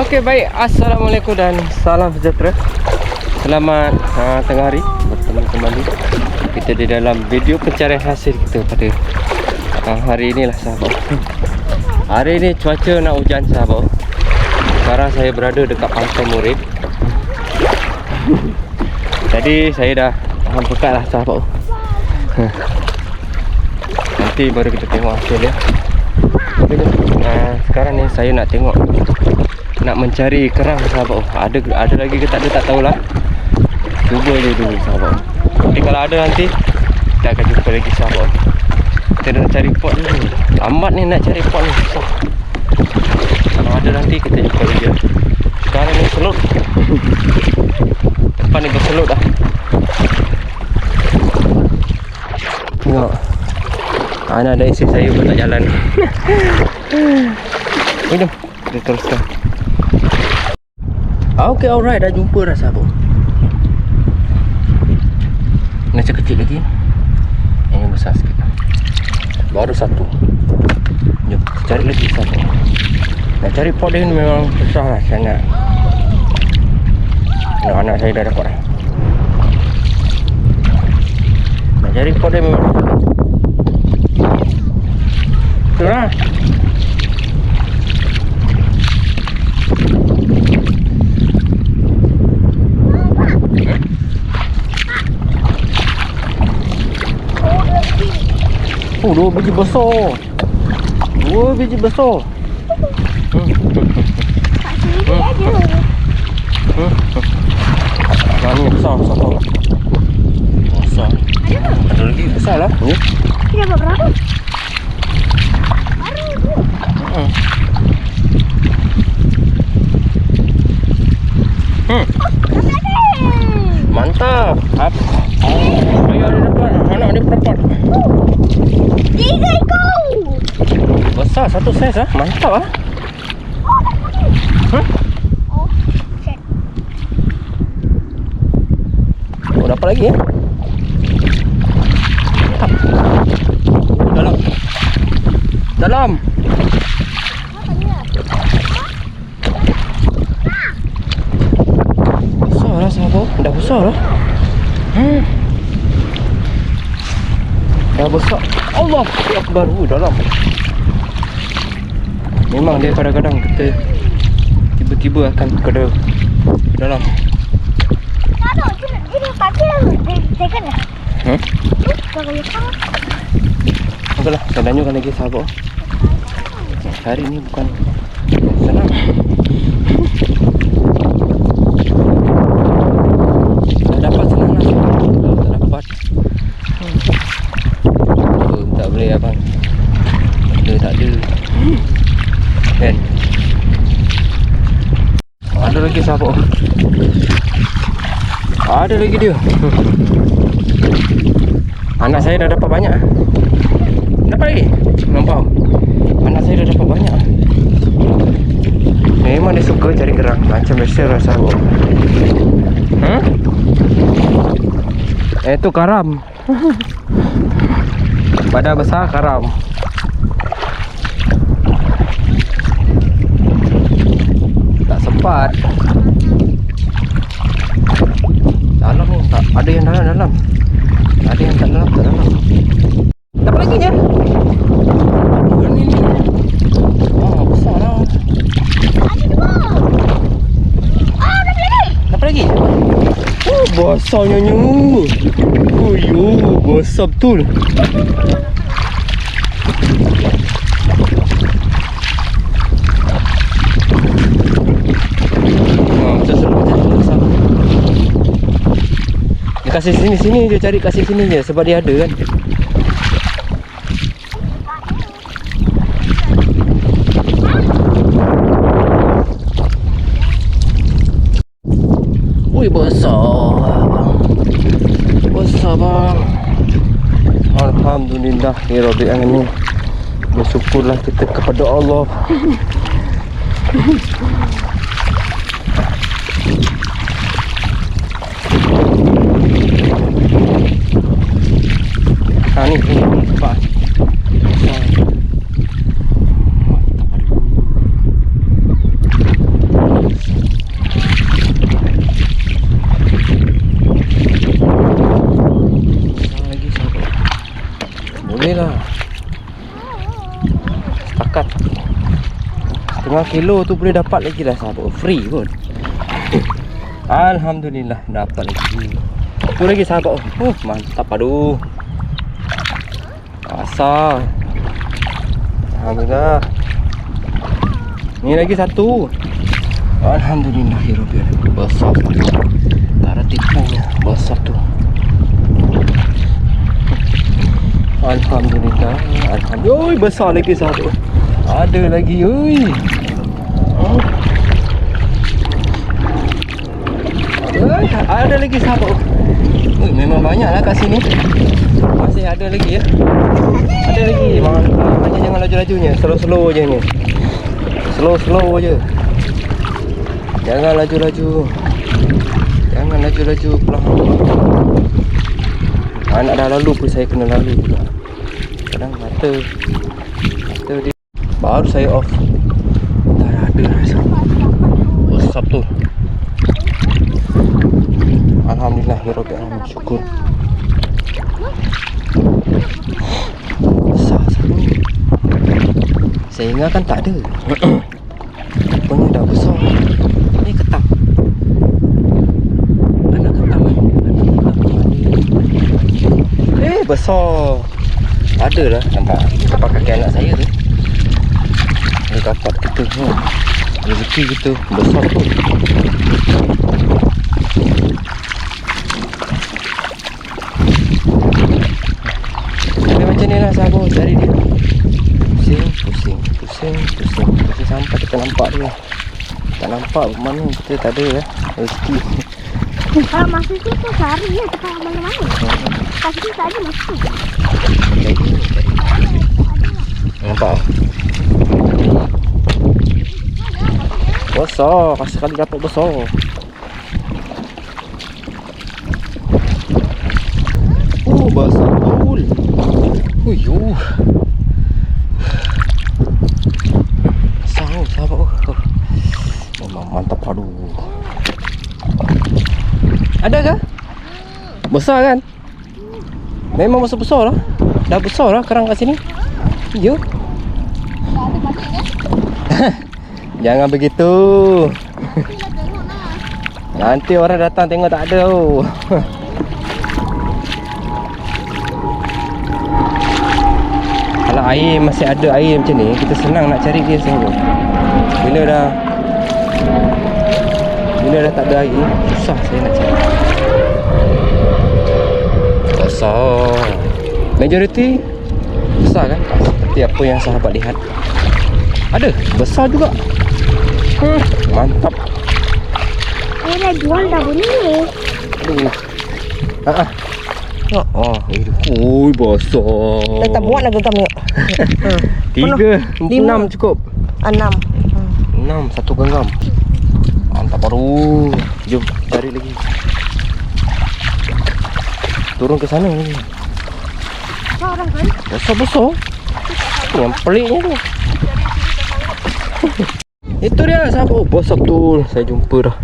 Okey, baik. Assalamualaikum dan salam sejahtera. Selamat tengah hari. Bertemu kembali kita di dalam video pencarian hasil kita pada hari inilah sahabat. Hari ini cuaca nak hujan sahabat. Sekarang saya berada dekat Pantai Murid. Jadi saya dah pekat lah sahabat. Nanti baru kita tengok hasil dia. Sekarang ni saya nak tengok, nak mencari kerang sahabat. Ada lagi ke tak ada tak tahulah. Cuba je dulu sahabat. Tapi kalau ada nanti kita akan jumpa lagi sahabat. Kita nak cari pot dulu. Lambat ni nak cari pot ni, susah. Kalau ada nanti kita jumpa lagi. Sekarang ni selut. Depan ni berselut dah. Tengok, mana ada isi saya pun tak jalan. Jom kita teruskan. Okay, alright, dah jumpa dah sahabat. Macam kecil lagi. Ini besar sikit. Baru satu. Jom kita cari lagi sahabat. Nak cari pot dia ni memang susah lah sangat. Anak saya dah dapat dah. Nak cari pot dia memang susah. Betul lah. Oh, 2 biji besar. 2 biji besar. Ni besar tau. Besar. Ada lagi besar lah. Ni. Dia dapat berapa? Baru tu. Mantap. Ayah dia dapat. Anak dia dapat. 3 ekor. Besar satu saiz ah. Mantap ah. Oh, set. Oh, dapat lagi ya. Dalam. Dalam. Besar lah sahabat. Dah besar lah. Dah besar. Allah Akbar. Dalam. Memang dia kadang-kadang kita tiba-tiba akan ke dalam. Ada ini kaki second dah. Kalau yang Okeylah, saya lanjutkan lagi sahabat. Hari ni bukan senang. Tak dapat senang lah. Tak dapat. Tak boleh abang. Tak ada. Kan? Ada lagi sahabat. Ada lagi dia. Anak saya dah dapat banyak. Dapat lagi? Nampak? Anak saya dah dapat banyak. Memang dia suka cari kerang. Macam biasa lah sahabat. Itu karam. Badan besar karam. Tak sempat. Dalam ni tak ada yang dalam. Ada yang tak dalam. Dapat lagi je. Ni. Oh, besar lah. Ada 2. Dapat lagi? Oh, besarnya nyu. Oh, yo, besar betul. Kasih sini je, cari kasih sini je sebab dia ada kan. Ui, besar. Besar bang. Alhamdulillah ya Rabbil alamin. Bersyukurlah kita kepada Allah. Ni nampak. Setengah kilo tu boleh dapat lagi lah sahabat. Free pun. Alhamdulillah dapat lagi. Tu lagi sahabat. Mantap aduh. Asal. Alhamdulillah. Ni lagi satu. Alhamdulillahirabbil alamin. Besar. Tak ada tipunya. Besar tu. Alhamdulillah. Alhamdulillah. Oi, besar lagi sahabat. Ada lagi. Oi. Ada lagi sahabat. Oi, memang banyaklah kat sini. Masih ada lagi ya. Ada lagi. Hanya jangan laju-lajunya. Slow-slow je ni. Slow-slow je. Jangan laju-laju. Jangan laju-laju. Pelan. Anak dah lalu pun saya kena lalu juga. Kadang mata dia. Baru saya off. Tak ada rasa. Besar tu. Alhamdulillahirabbil alamin. Syukur. Besar sangat. Saya ingatkan tak ada. Rupanya dah besar. Ni ketam. Anak ketam ni. Besar. Ada lah. Nampak kaki anak saya tu. Dia dapat kita tu. Rezeki kita besar tu. Dia macam ni lah sahabat. Cari dia. Pusing sampai kita nampak dia. Tak nampak mana kita tak ada lah rezeki. Kalau masuk tu cari je tempat mana-mana. Pasti tak ada masuk. Nampak? Besar, sekali dapat besar. Besar betul. Uyuh. Sahabat. Memang mantap padu. Ada ke? Besar kan? Memang besar-besar lah. Dah besar lah kerang kat sini. Ya. Jangan begitu. Nanti orang datang tengok tak ada tu. Kalau air masih ada air macam ni, kita senang nak cari dia sahabat. Bila dah tak ada air, susah saya nak cari. Besar. Majoriti besar kan? Seperti apa yang sahabat lihat. Ada besar juga. Mantap. Dah jual dah bunyi. Oi, besar. Dah tak buat nak genggam tengok. 6 cukup. 6 satu genggam. Mantap baru. Jom cari lagi. Turun ke sana lagi. Besar. Yang peliknya tu. Itu dia sahabat. Besar betul. Saya jumpa dah.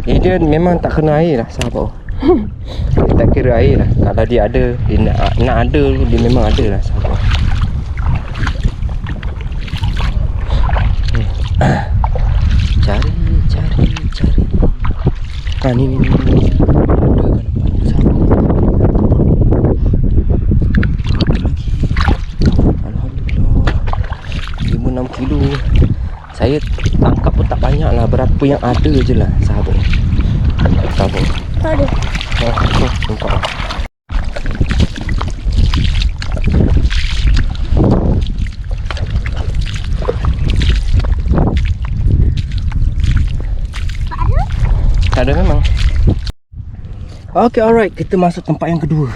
Dia memang tak kena air lah sahabat. Dia tak kira air lah. Kalau dia ada, dia nak ada, dia memang ada lah sahabat. Cari. Ni. Ada kan nampak sahabat. Ada lagi. Alhamdulillah. 5-6 kilo. Saya tangkap pun tak banyak lah. Berapa yang ada je lah sahabat. Sahabat. Tak ada. Nampak. Tak ada memang. Okay, alright. Kita masuk tempat yang kedua.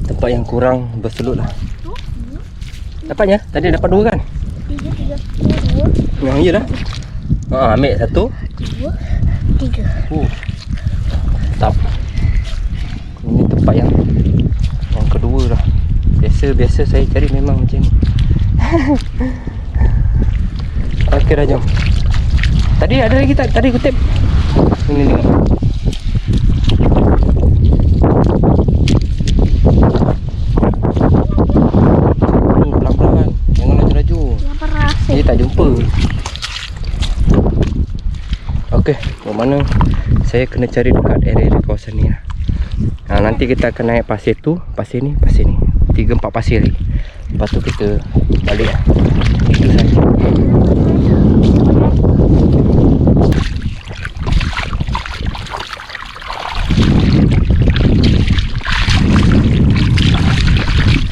Tempat yang kurang berselut lah. Dapatnya? Tadi dapat 2 kan? 3. Yang iya dah. Ambil 1 2, 3. Mantap. Ini tempat yang kedua lah. Biasa saya cari memang macam ni. Okey dah, jom. Tadi ada lagi tak? Tadi kutip. Ini. Pelan-pelan. Jangan laju-laju. Yang Okey, mana saya kena cari dekat area kawasan ni lah. Nanti kita akan naik pasir tu, pasir ni, 3-4 pasir lagi. Lepas tu kita balik lah. Itu saja.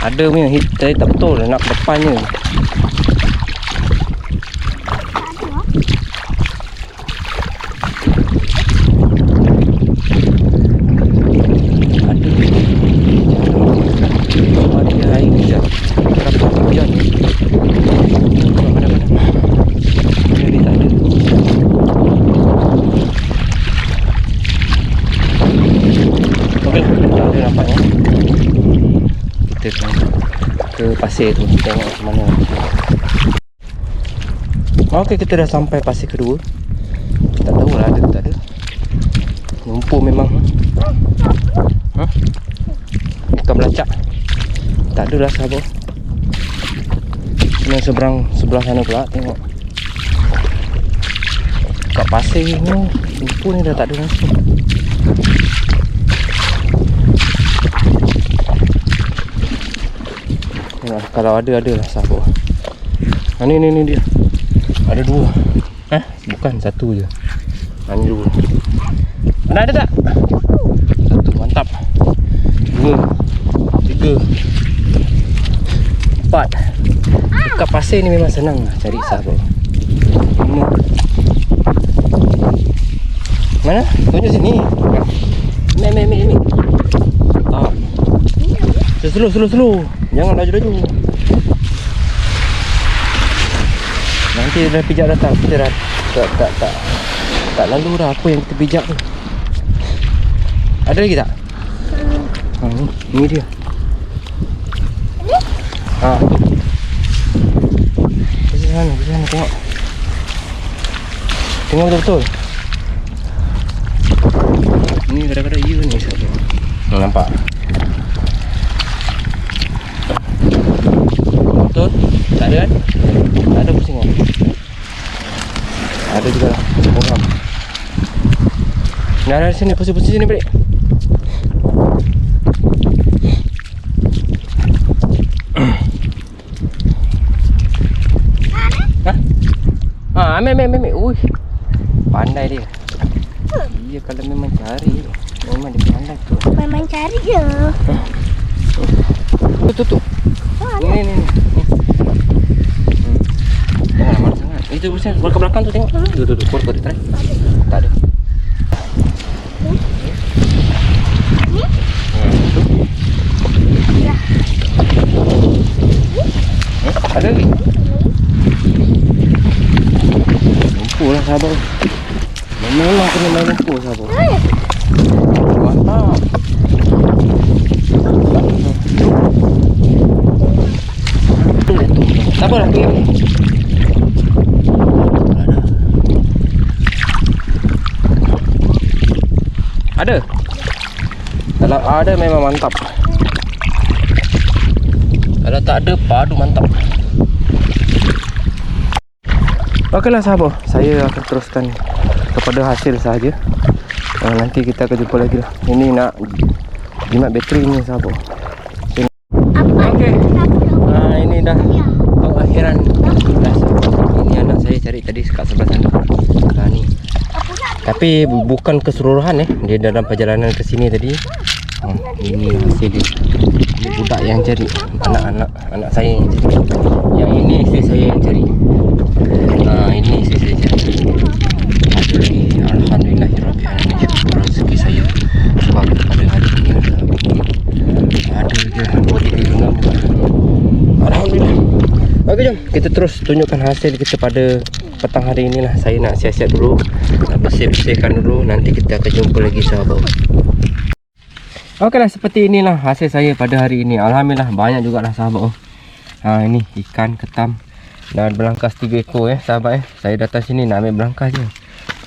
Ada punya hit, saya tak betul nak depannya. Ke pasir tu, tengok macam mana. Okey, kita dah sampai pasir kedua. Tak tahulah ada ke tak ada. Lumpur memang. Bukan belacak. Tak ada lah sahabat. Ini sebelah sana pula, tengok. Kat pasir ni, lumpur ni dah tak ada langsung. Kalau ada lah sahabat. Ni dia. Ada 2. Bukan 1 je. Ni 2. Mana ada tak? 1, mantap. 2, 3, 4. Dekat pasir ni memang senang lah cari sahabat. 5. Mana? Tunjuk sini. Mek. Tak. Slow. Jangan laju-laju. Nanti dah pijak datang, kita dah tak lalu dah apa yang kita pijak tu. Ada lagi tak? Ni dia. Di sana tengok. Tengok betul-betul. Ni kadang-kadang you ni satu. Nampak? Betul? Tak ada kan? Tak ada pusing kan? Ada juga lah. Program. Dah ada sini, posisi sini balik. Ambil. Ui. Pandai dia. Dia kalau memang cari, memang dia pandai tu. Memang cari je. Tutup. Ni. Jangan lama sangat. Itu pusing, ke belakang tu tengok. Tu. Kau try. Tak ada. Ada lagi? Lumpur lah sahabat. Memang kena main lumpur sahabat. Mantap. Tak apalah, pergi. Ada. Kalau ada memang mantap. Kalau tak ada, padu mantap. Okeylah sahabat, saya akan teruskan kepada hasil sahaja. Nanti kita akan jumpa lagi lah. Ini nak jimat bateri ni sahabat. Okey. Ini dah pengakhiran kelas. Ini anak saya cari tadi kat sebelah sana. Ni. Tapi bukan keseluruhan dia dalam perjalanan ke sini tadi. Ini hasil dia. Ini budak yang cari, anak saya yang cari. Yang ini isteri saya yang cari. Ini isteri saya cari. Ada lagi. Alhamdulillahirrahmanirrahim. Syukur rezeki saya sebab pada hari ini ada je 2-3 genggam. Alhamdulillah. Okey, jom kita terus tunjukkan hasil kita pada petang hari inilah. Saya nak siap-siap dulu, nak bersih-bersihkan dulu. Nanti kita akan jumpa lagi sahabat. Okeylah, seperti inilah hasil saya pada hari ini. Alhamdulillah banyak jugalah sahabat. Ini ikan ketam dan belangkas 3 ekor sahabat. Saya datang sini nak ambil belangkas je,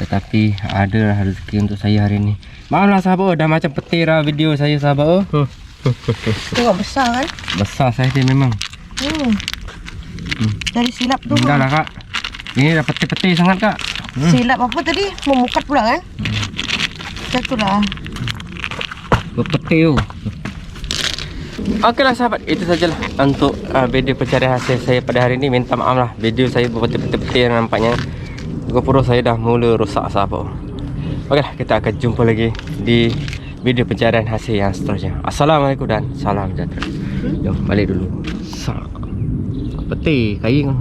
tetapi adalah rezeki untuk saya hari ini. Maaflah sahabat, dah macam petir lah video saya sahabat. Tengok besar kan? Besar saya dia memang. Dari silap tu. Dah lah kak. Ini dah petir-petir sangat kak. Silap apa tadi? Memukat pula kan? Macam tu lah. Berpeti tu. Okeylah sahabat, itu sajalah untuk video pencarian hasil saya pada hari ini. Minta maaf lah, video saya berpeti-peti yang nampaknya GoPro saya dah mula rosak sahabat. Okeylah, kita akan jumpa lagi di video pencarian hasil yang seterusnya. Assalamualaikum dan salam sejahtera. Jom balik dulu. Peti kain.